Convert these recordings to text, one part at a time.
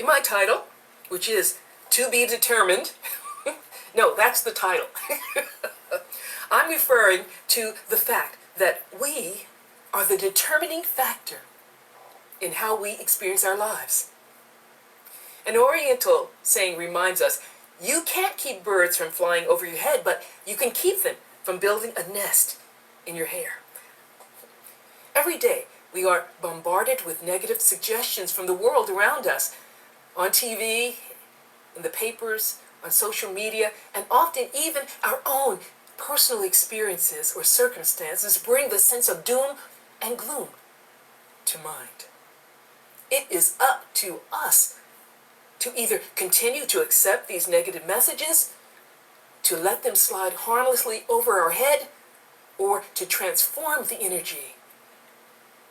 In my title, which is To Be Determined, no, that's the title. I'm referring to the fact that we are the determining factor in how we experience our lives. An oriental saying reminds us, you can't keep birds from flying over your head, but you can keep them from building a nest in your hair. Every day, we are bombarded with negative suggestions from the world around us, on TV, in the papers, on social media, and often even our own personal experiences or circumstances bring the sense of doom and gloom to mind. It is up to us to either continue to accept these negative messages, to let them slide harmlessly over our head, or to transform the energy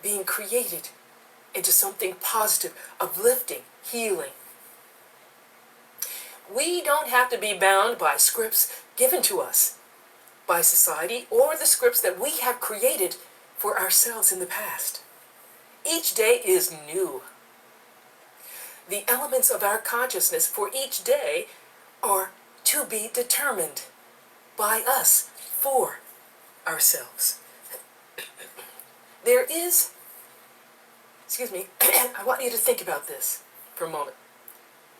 being created into something positive, uplifting, healing. We don't have to be bound by scripts given to us by society or the scripts that we have created for ourselves in the past. Each day is new. The elements of our consciousness for each day are to be determined by us for ourselves. There is, I want you to think about this for a moment,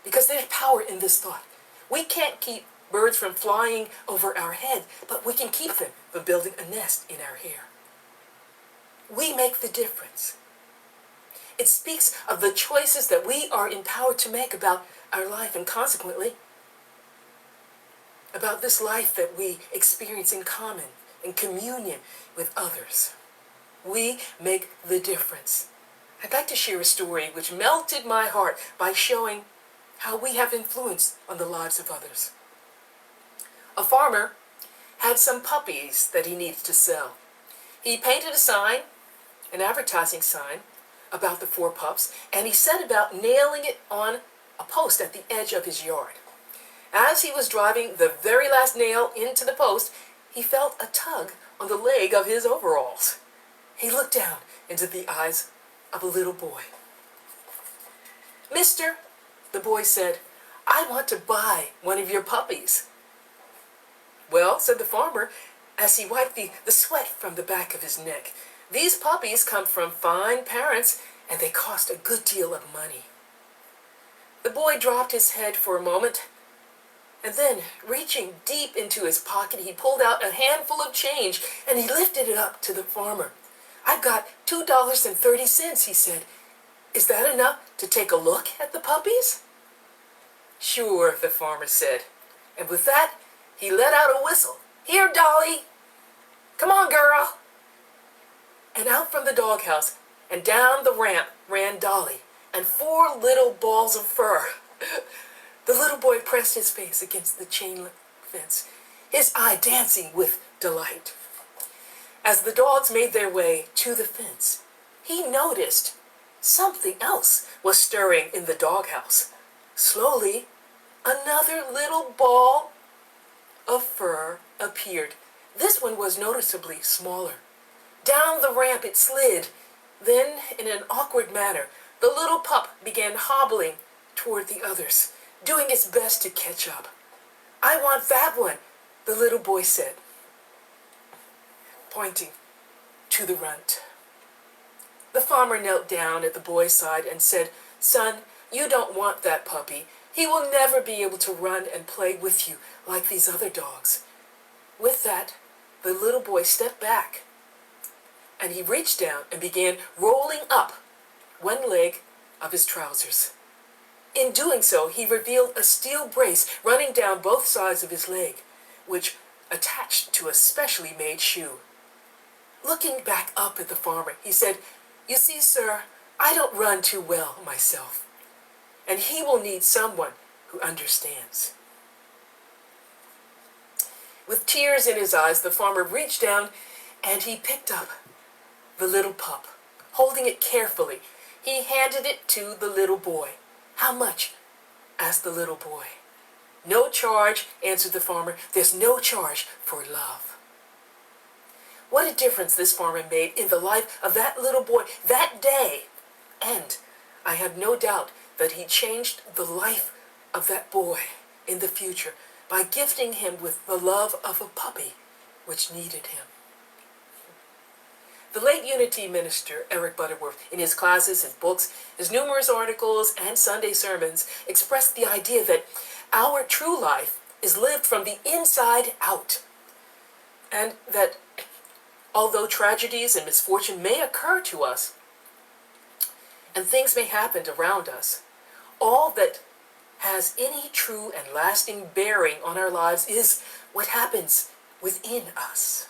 because there's power in this thought. We can't keep birds from flying over our head, but we can keep them from building a nest in our hair. We make the difference. It speaks of the choices that we are empowered to make about our life, and consequently, about this life that we experience in common, in communion with others. We make the difference. I'd like to share a story which melted my heart by showing how we have influence on the lives of others. A farmer had some puppies that he needed to sell. He painted a sign, an advertising sign, about the 4 pups, and he set about nailing it on a post at the edge of his yard. As he was driving the very last nail into the post, he felt a tug on the leg of his overalls. He looked down into the eyes of a little boy. "Mister," the boy said, "I want to buy one of your puppies." "Well," said the farmer, as he wiped the sweat from the back of his neck, "these puppies come from fine parents, and they cost a good deal of money." The boy dropped his head for a moment, and then, reaching deep into his pocket, he pulled out a handful of change, and he lifted it up to the farmer. "I've got $2.30, he said. "Is that enough to take a look at the puppies?" "Sure," the farmer said, and with that, he let out a whistle. "Here, Dolly! Come on, girl!" And out from the doghouse and down the ramp ran Dolly and 4 little balls of fur. The little boy pressed his face against the chain-link fence, his eye dancing with delight. As the dogs made their way to the fence, he noticed something else was stirring in the doghouse. Slowly, another little ball of fur appeared. This one was noticeably smaller. Down the ramp it slid. Then, in an awkward manner, the little pup began hobbling toward the others, doing its best to catch up. "I want that one," the little boy said, pointing to the runt. The farmer knelt down at the boy's side and said, "Son, you don't want that puppy. He will never be able to run and play with you like these other dogs." With that, the little boy stepped back, and he reached down and began rolling up one leg of his trousers. In doing so, he revealed a steel brace running down both sides of his leg, which attached to a specially made shoe. Looking back up at the farmer, he said, "You see, sir, I don't run too well myself, and he will need someone who understands." With tears in his eyes, the farmer reached down and he picked up the little pup. Holding it carefully, he handed it to the little boy. "How much?" asked the little boy. "No charge," answered the farmer. "There's no charge for love." What a difference this farmer made in the life of that little boy that day. And I have no doubt that he changed the life of that boy in the future by gifting him with the love of a puppy which needed him. The late Unity minister, Eric Butterworth, in his classes, his books, his numerous articles, and Sunday sermons, expressed the idea that our true life is lived from the inside out, and that although tragedies and misfortune may occur to us, and things may happen around us, all that has any true and lasting bearing on our lives is what happens within us.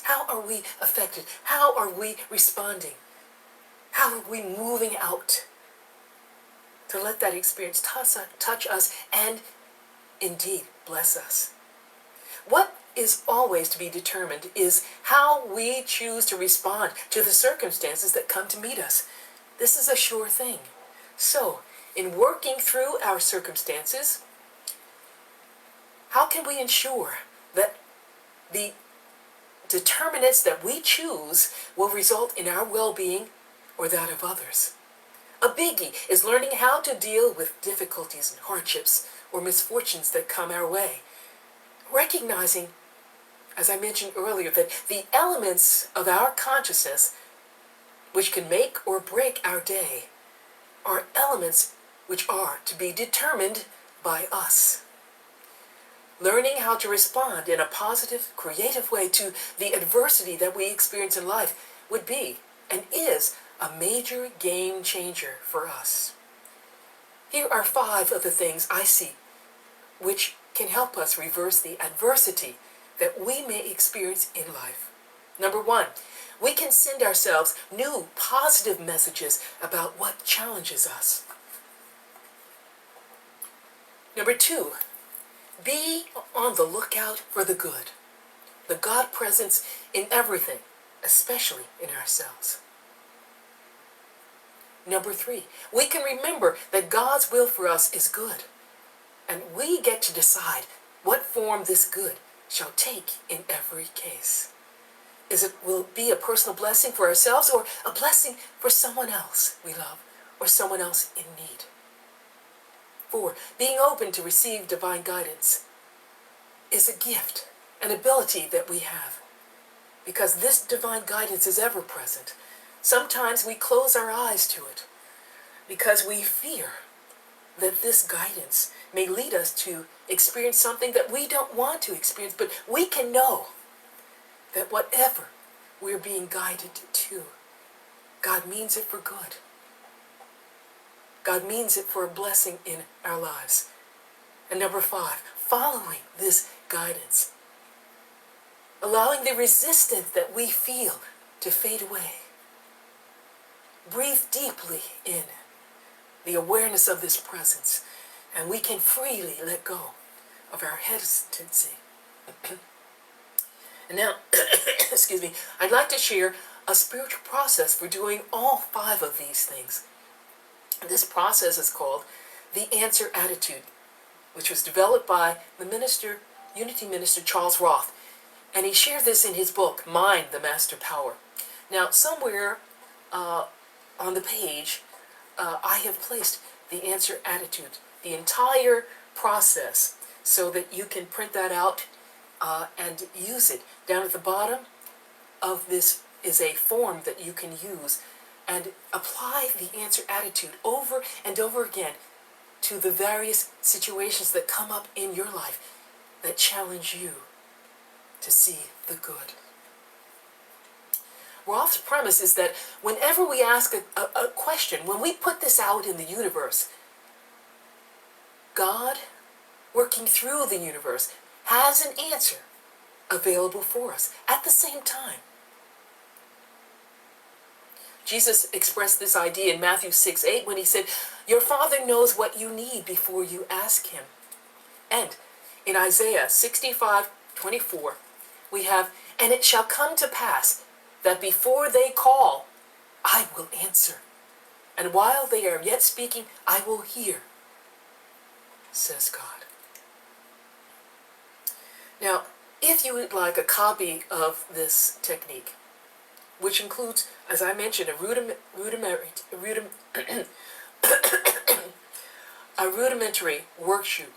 How are we affected? How are we responding? How are we moving out to let that experience touch us and indeed bless us? What is always to be determined is how we choose to respond to the circumstances that come to meet us. This is a sure thing. So, in working through our circumstances, how can we ensure that the determinants that we choose will result in our well-being or that of others? A biggie is learning how to deal with difficulties and hardships or misfortunes that come our way. Recognizing, as I mentioned earlier, that the elements of our consciousness which can make or break our day are elements which are to be determined by us. Learning how to respond in a positive, creative way to the adversity that we experience in life would be and is a major game changer for us. Here are 5 of the things I see which can help us reverse the adversity that we may experience in life. Number 1, we can send ourselves new positive messages about what challenges us. Number 2, be on the lookout for the good, the God presence in everything, especially in ourselves. Number 3, we can remember that God's will for us is good, and we get to decide what form this good shall take in every case. Will it be a personal blessing for ourselves or a blessing for someone else we love or someone else in need? 4, being open to receive divine guidance is a gift, an ability that we have, because this divine guidance is ever present. Sometimes we close our eyes to it because we fear that this guidance may lead us to experience something that we don't want to experience, but we can know that whatever we're being guided to, God means it for good. God means it for a blessing in our lives. And number 5, following this guidance, allowing the resistance that we feel to fade away. Breathe deeply in the awareness of this presence, and we can freely let go of our hesitancy. And now, excuse me, I'd like to share a spiritual process for doing all 5 of these things. This process is called the answer attitude, which was developed by the Unity minister Charles Roth, and he shared this in his book, Mind, the Master Power. Now, somewhere on the page, I have placed the answer attitude, the entire process, so that you can print that out and use it. Down at the bottom of this is a form that you can use and apply the answer attitude over and over again to the various situations that come up in your life that challenge you to see the good. Roth's premise is that whenever we ask a question, when we put this out in the universe, God, working through the universe, has an answer available for us at the same time. Jesus expressed this idea in Matthew 6:8 when he said, "Your Father knows what you need before you ask him." And in Isaiah 65:24, we have, "And it shall come to pass that before they call, I will answer. And while they are yet speaking, I will hear, says God." Now, if you would like a copy of this technique, which includes, as I mentioned, a a rudimentary worksheet.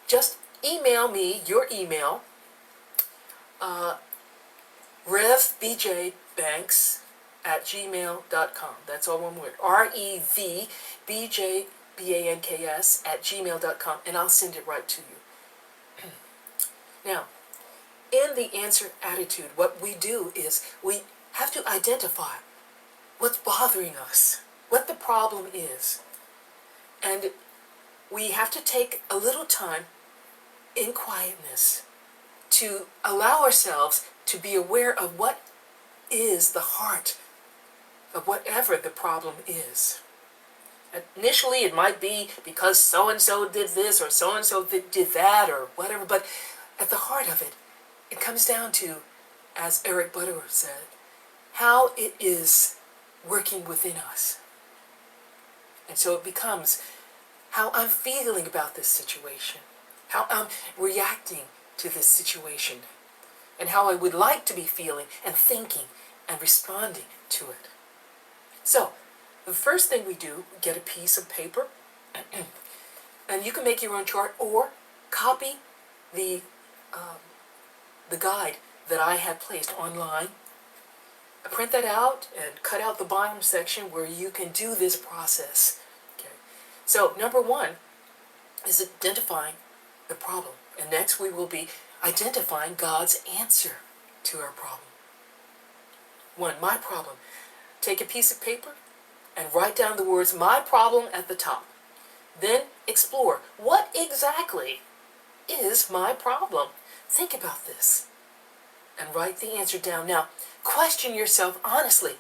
Just email me your email, Rev B J Banks @gmail.com. That's all one word. REVBJBANKS @gmail.com, and I'll send it right to you. Now, in the answer attitude, what we do is we have to identify what's bothering us, what the problem is. And we have to take a little time in quietness to allow ourselves to be aware of what is the heart of whatever the problem is. Initially, it might be because so-and-so did this or so-and-so did that or whatever, but at the heart of it, it comes down to, as Eric Butterworth said, how it is working within us. And so it becomes how I'm feeling about this situation, how I'm reacting to this situation, and how I would like to be feeling and thinking and responding to it. So, the first thing we do, get a piece of paper, and you can make your own chart or copy the guide that I had placed online. Print that out and cut out the bottom section where you can do this process. Okay. So, number one is identifying the problem. And next we will be identifying God's answer to our problem. One, my problem. Take a piece of paper and write down the words "my problem" at the top. Then explore, what exactly is my problem? Think about this and write the answer down. Now, question yourself honestly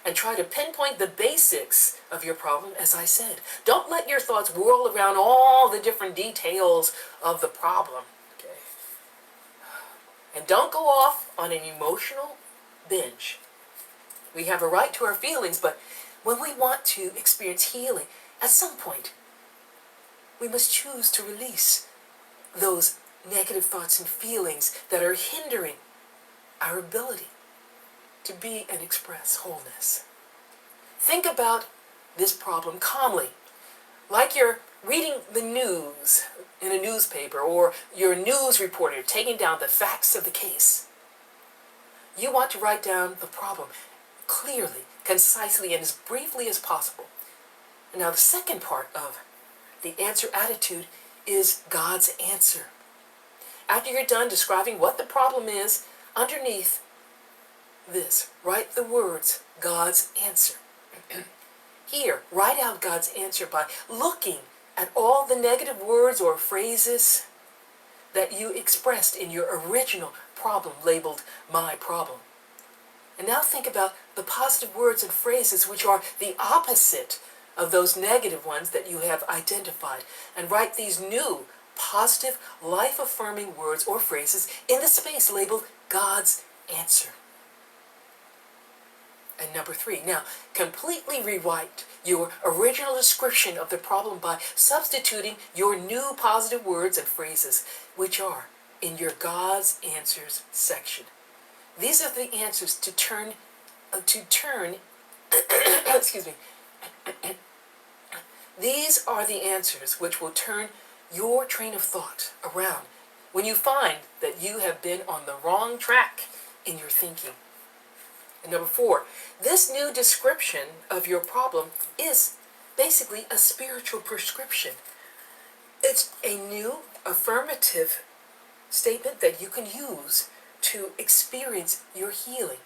and try to pinpoint the basics of your problem, as I said. Don't let your thoughts whirl around all the different details of the problem. Okay? And don't go off on an emotional binge. We have a right to our feelings, but when we want to experience healing, at some point, we must choose to release those negative thoughts and feelings that are hindering our ability to be and express wholeness. Think about this problem calmly, like you're reading the news in a newspaper or you're a news reporter taking down the facts of the case. You want to write down the problem clearly, concisely, and as briefly as possible. And now the second part of the answer attitude is God's answer. After you're done describing what the problem is, underneath this, write the words, God's answer. Here, write out God's answer by looking at all the negative words or phrases that you expressed in your original problem labeled "my problem." And now think about the positive words and phrases which are the opposite of those negative ones that you have identified, and write these new, positive, life-affirming words or phrases in the space labeled God's answer. And number three, now completely rewrite your original description of the problem by substituting your new positive words and phrases, which are in your God's answers section. These are the answers to turn, excuse me. These are the answers which will turn your train of thought around when you find that you have been on the wrong track in your thinking. And number four, this new description of your problem is basically a spiritual prescription. It's a new affirmative statement that you can use to experience your healing.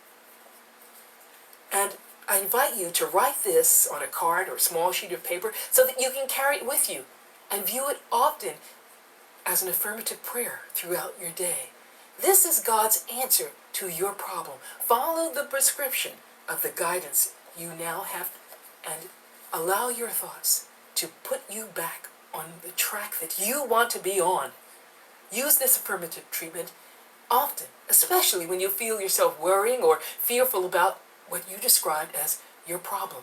And I invite you to write this on a card or a small sheet of paper so that you can carry it with you and view it often as an affirmative prayer throughout your day. This is God's answer to your problem. Follow the prescription of the guidance you now have and allow your thoughts to put you back on the track that you want to be on. Use this affirmative treatment often, especially when you feel yourself worrying or fearful about what you described as your problem.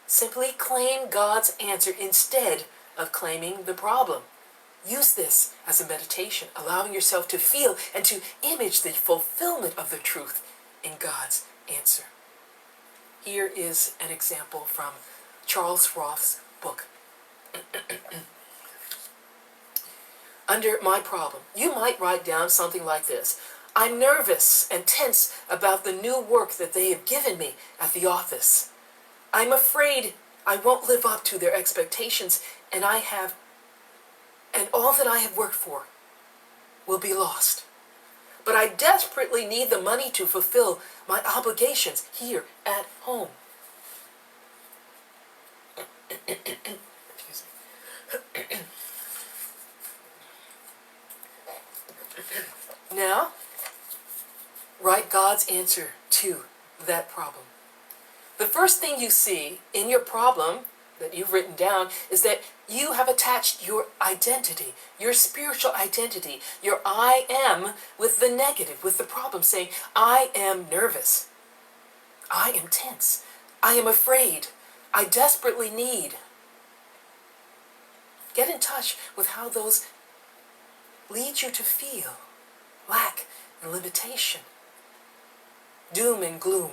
Simply claim God's answer instead of claiming the problem. Use this as a meditation, allowing yourself to feel and to image the fulfillment of the truth in God's answer. Here is an example from Charles Roth's book. Under my problem, you might write down something like this. I'm nervous and tense about the new work that they have given me at the office. I'm afraid I won't live up to their expectations, and all that I have worked for will be lost. But I desperately need the money to fulfill my obligations here at home. Excuse me. Now, write God's answer to that problem. The first thing you see in your problem that you've written down is that you have attached your identity, your spiritual identity, your I am, with the negative, with the problem, saying, I am nervous. I am tense. I am afraid. I desperately need. Get in touch with how those lead you to feel lack and limitation, doom and gloom.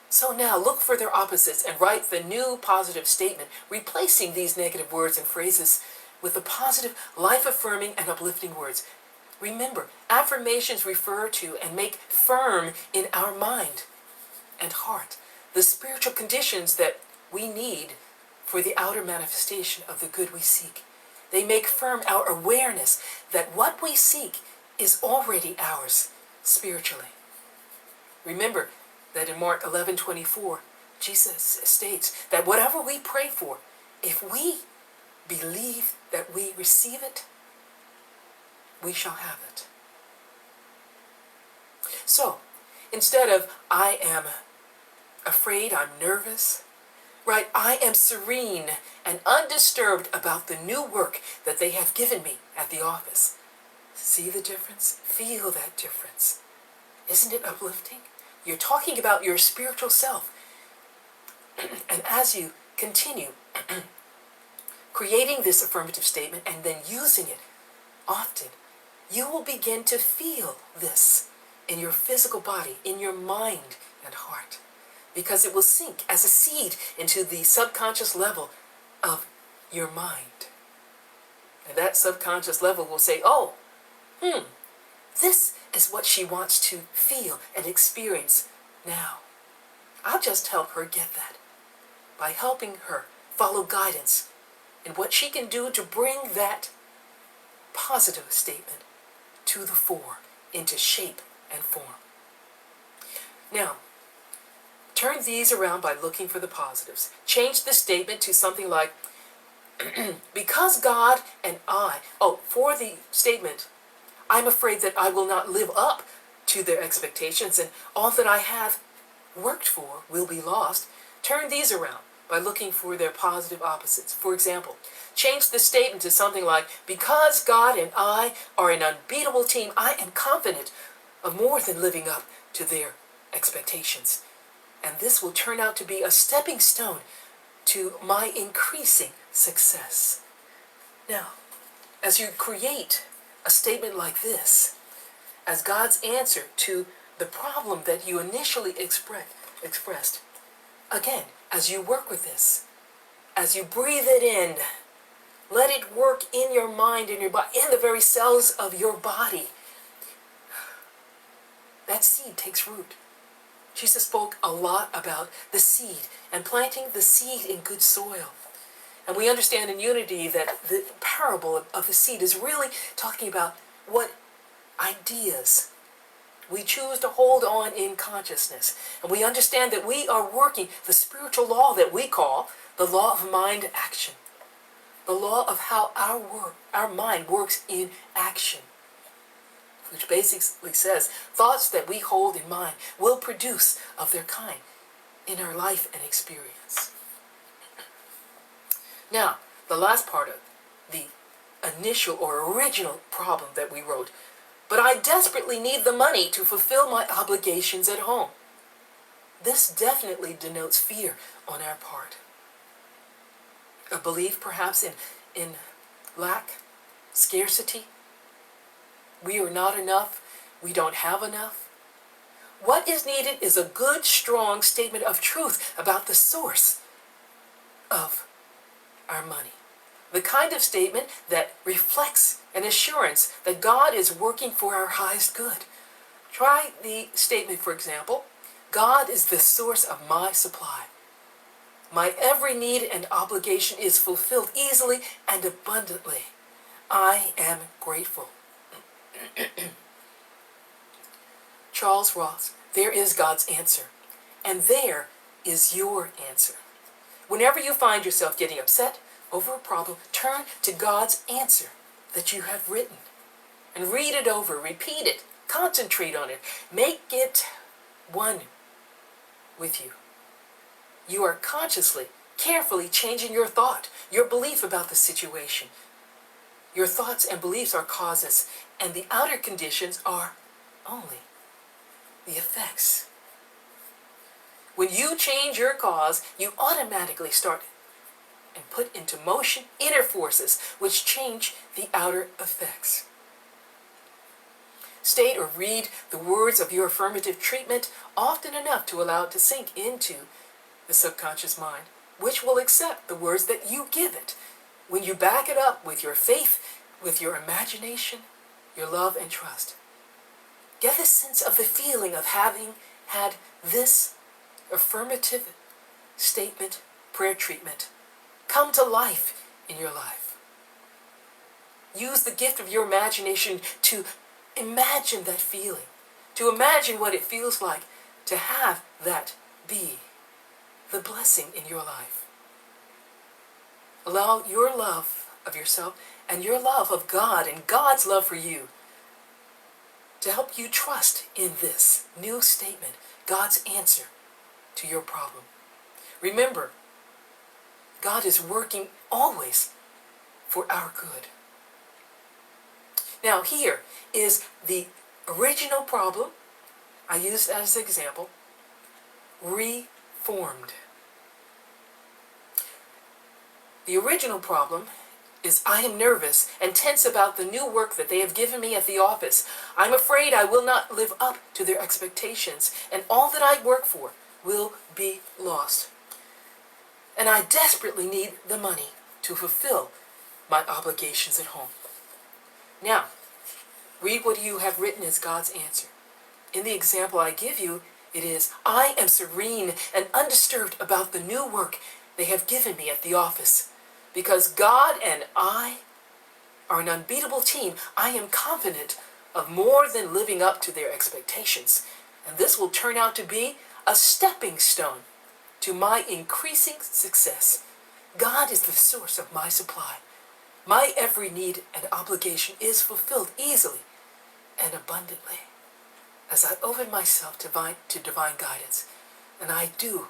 So now look for their opposites and write the new positive statement, replacing these negative words and phrases with the positive, life-affirming and uplifting words. Remember, affirmations refer to and make firm in our mind and heart the spiritual conditions that we need for the outer manifestation of the good we seek. They make firm our awareness that what we seek is already ours spiritually. Remember that in Mark 11:24, Jesus states that whatever we pray for, if we believe that we receive it, we shall have it. So, instead of I am afraid, I'm nervous, right? I am serene and undisturbed about the new work that they have given me at the office. See the difference? Feel that difference. Isn't it uplifting? You're talking about your spiritual self. And as you continue creating this affirmative statement and then using it often, you will begin to feel this in your physical body, in your mind and heart, because it will sink as a seed into the subconscious level of your mind. And that subconscious level will say, oh, this is what she wants to feel and experience now. I'll just help her get that by helping her follow guidance in what she can do to bring that positive statement to the fore, into shape and form. Now, turn these around by looking for the positives. Change the statement to something like, because God and for the statement, I'm afraid that I will not live up to their expectations and all that I have worked for will be lost. Turn these around by looking for their positive opposites. For example, change the statement to something like, because God and I are an unbeatable team, I am confident of more than living up to their expectations. And this will turn out to be a stepping stone to my increasing success. Now, as you create a statement like this as God's answer to the problem that you initially expressed, again, as you work with this, as you breathe it in, let it work in your mind, in your body, in the very cells of your body. That seed takes root. Jesus spoke a lot about the seed and planting the seed in good soil. And we understand in Unity that the parable of the seed is really talking about what ideas we choose to hold on in consciousness. And we understand that we are working the spiritual law that we call the law of mind action. The law of how our mind works in action. Which basically says thoughts that we hold in mind will produce of their kind in our life and experience. Now, the last part of the initial or original problem that we wrote. But I desperately need the money to fulfill my obligations at home. This definitely denotes fear on our part. A belief perhaps in lack, scarcity. We are not enough. We don't have enough. What is needed is a good, strong statement of truth about the source of our money. The kind of statement that reflects an assurance that God is working for our highest good. Try the statement, for example, God is the source of my supply. My every need and obligation is fulfilled easily and abundantly. I am grateful. Charles Ross, there is God's answer, and there is your answer. Whenever you find yourself getting upset over a problem, turn to God's answer that you have written and read it over, repeat it, concentrate on it, make it one with you. You are consciously, carefully changing your thought, your belief about the situation. Your thoughts and beliefs are causes, and the outer conditions are only the effects. When you change your cause, you automatically start and put into motion inner forces which change the outer effects. State or read the words of your affirmative treatment often enough to allow it to sink into the subconscious mind, which will accept the words that you give it. When you back it up with your faith, with your imagination, your love and trust, get the sense of the feeling of having had this affirmative statement, prayer treatment, come to life in your life. Use the gift of your imagination to imagine that feeling, to imagine what it feels like to have that be the blessing in your life. Allow your love of yourself and your love of God and God's love for you to help you trust in this new statement, God's answer to your problem. Remember, God is working always for our good. Now here is the original problem I used as an example, reformed. The original problem is I am nervous and tense about the new work that they have given me at the office. I'm afraid I will not live up to their expectations, and all that I work for will be lost. And I desperately need the money to fulfill my obligations at home. Now, read what you have written as God's answer. In the example I give you, it is, I am serene and undisturbed about the new work they have given me at the office. Because God and I are an unbeatable team, I am confident of more than living up to their expectations. And this will turn out to be a stepping stone to my increasing success. God is the source of my supply. My every need and obligation is fulfilled easily and abundantly as I open myself to divine guidance, and I do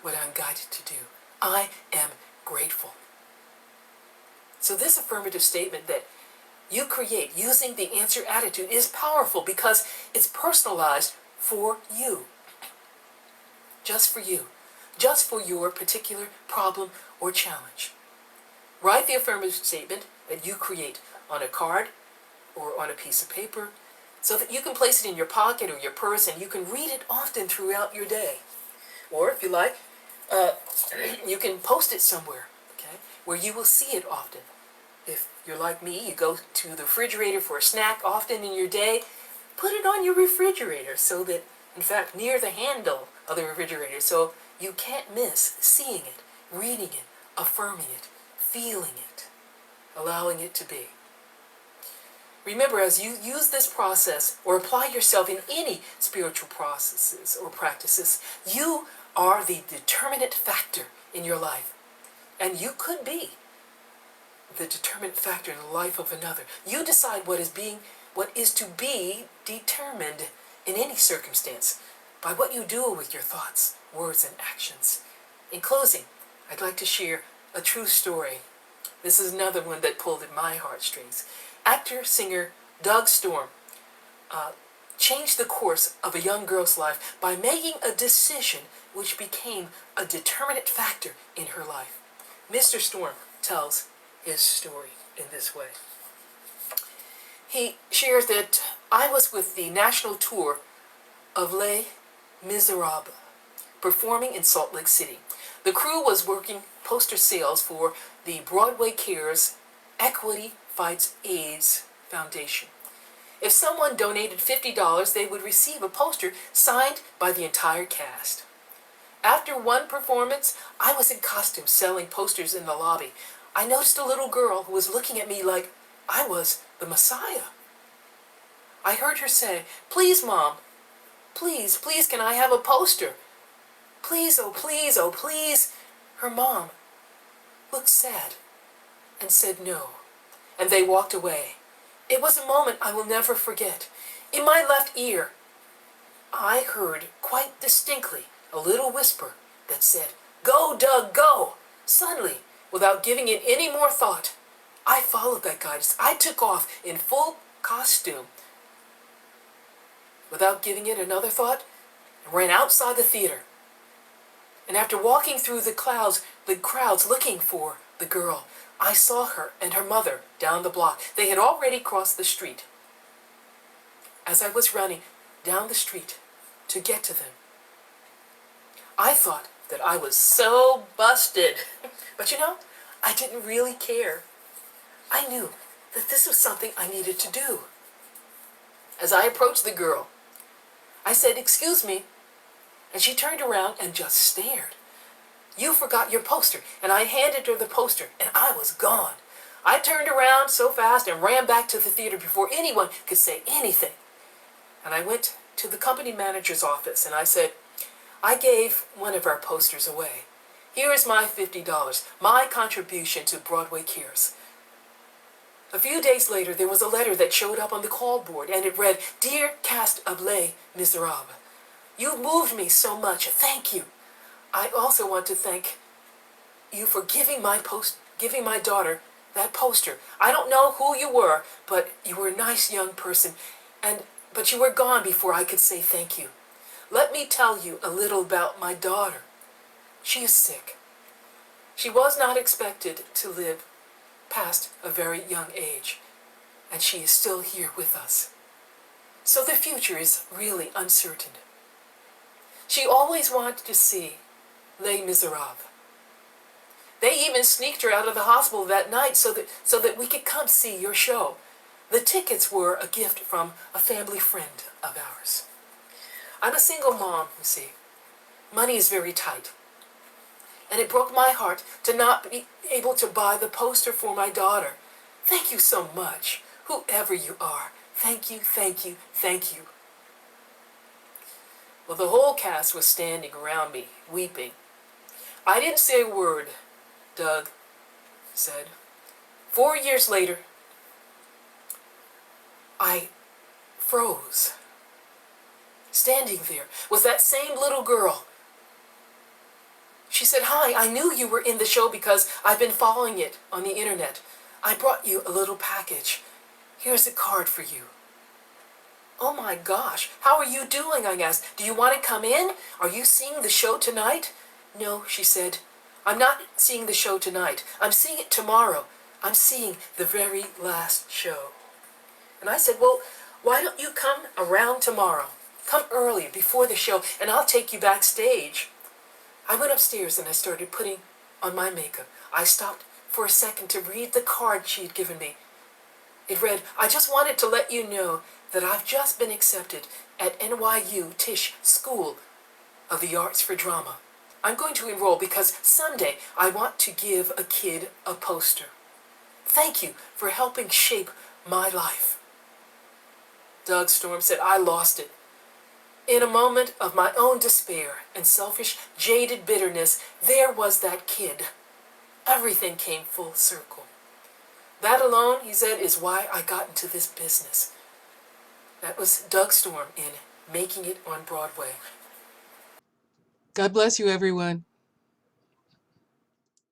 what I'm guided to do. I am grateful. So this affirmative statement that you create using the answer attitude is powerful because it's personalized for you. Just for you. Just for your particular problem or challenge. Write the affirmative statement that you create on a card or on a piece of paper so that you can place it in your pocket or your purse and you can read it often throughout your day. Or if you like, you can post it somewhere, okay, where you will see it often. If you're like me, you go to the refrigerator for a snack often in your day, put it on your refrigerator so that, in fact, near the handle of the refrigerator, so you can't miss seeing it, reading it, affirming it, feeling it, allowing it to be. Remember, as you use this process or apply yourself in any spiritual processes or practices, you are the determinant factor in your life. And you could be the determinant factor in the life of another. You decide what is to be determined in any circumstance by what you do with your thoughts, words, and actions. In closing, I'd like to share a true story. This is another one that pulled at my heartstrings. Actor-singer Doug Storm changed the course of a young girl's life by making a decision which became a determinant factor in her life. Mr. Storm tells his story in this way. He shares that I was with the national tour of Les Miserables, performing in Salt Lake City. The crew was working poster sales for the Broadway Cares Equity Fights AIDS Foundation. If someone donated $50, they would receive a poster signed by the entire cast. After one performance, I was in costume selling posters in the lobby. I noticed a little girl who was looking at me like I was the Messiah. I heard her say, "Please, Mom, please, please, can I have a poster? Please, oh please, oh please." Her mom looked sad and said no, and they walked away. It was a moment I will never forget. In my left ear, I heard quite distinctly a little whisper that said, "Go, Doug, go!" Suddenly, without giving it any more thought, I followed that guidance. I took off in full costume. Without giving it another thought, I ran outside the theater. And after walking through the crowds looking for the girl, I saw her and her mother down the block. They had already crossed the street. As I was running down the street to get to them, I thought that I was so busted. But I didn't really care. I knew that this was something I needed to do. As I approached the girl, I said, "Excuse me," and she turned around and just stared. "You forgot your poster," and I handed her the poster, and I was gone. I turned around so fast and ran back to the theater before anyone could say anything. And I went to the company manager's office, and I said, "I gave one of our posters away. Here is my $50, my contribution to Broadway Cares." A few days later, there was a letter that showed up on the call board, and it read, "Dear cast of Les Miserables, you moved me so much. Thank you. I also want to thank you for giving my daughter that poster. I don't know who you were, but you were a nice young person, but you were gone before I could say thank you. Let me tell you a little about my daughter. She is sick. She was not expected to live past a very young age, and she is still here with us. So the future is really uncertain. She always wanted to see Les Miserables. They even sneaked her out of the hospital that night so that we could come see your show. The tickets were a gift from a family friend of ours. I'm a single mom, you see. Money is very tight. And it broke my heart to not be able to buy the poster for my daughter. Thank you so much, whoever you are. Thank you, thank you, thank you." Well, the whole cast was standing around me, weeping. I didn't say a word, Doug said. 4 years later, I froze. Standing there was that same little girl. She said, "Hi, I knew you were in the show because I've been following it on the internet. I brought you a little package. Here's a card for you." "Oh my gosh, how are you doing?" I asked. "Do you want to come in? Are you seeing the show tonight?" "No," she said. "I'm not seeing the show tonight. I'm seeing it tomorrow. I'm seeing the very last show." And I said, "Well, why don't you come around tomorrow? Come early, before the show, and I'll take you backstage." I went upstairs and I started putting on my makeup. I stopped for a second to read the card she had given me. It read, "I just wanted to let you know that I've just been accepted at NYU Tisch School of the Arts for Drama. I'm going to enroll because someday I want to give a kid a poster. Thank you for helping shape my life." Doug Storm said, I lost it. In a moment of my own despair and selfish, jaded bitterness, there was that kid. Everything came full circle. That alone, he said, is why I got into this business. That was Doug Storm in Making It on Broadway. God bless you, everyone.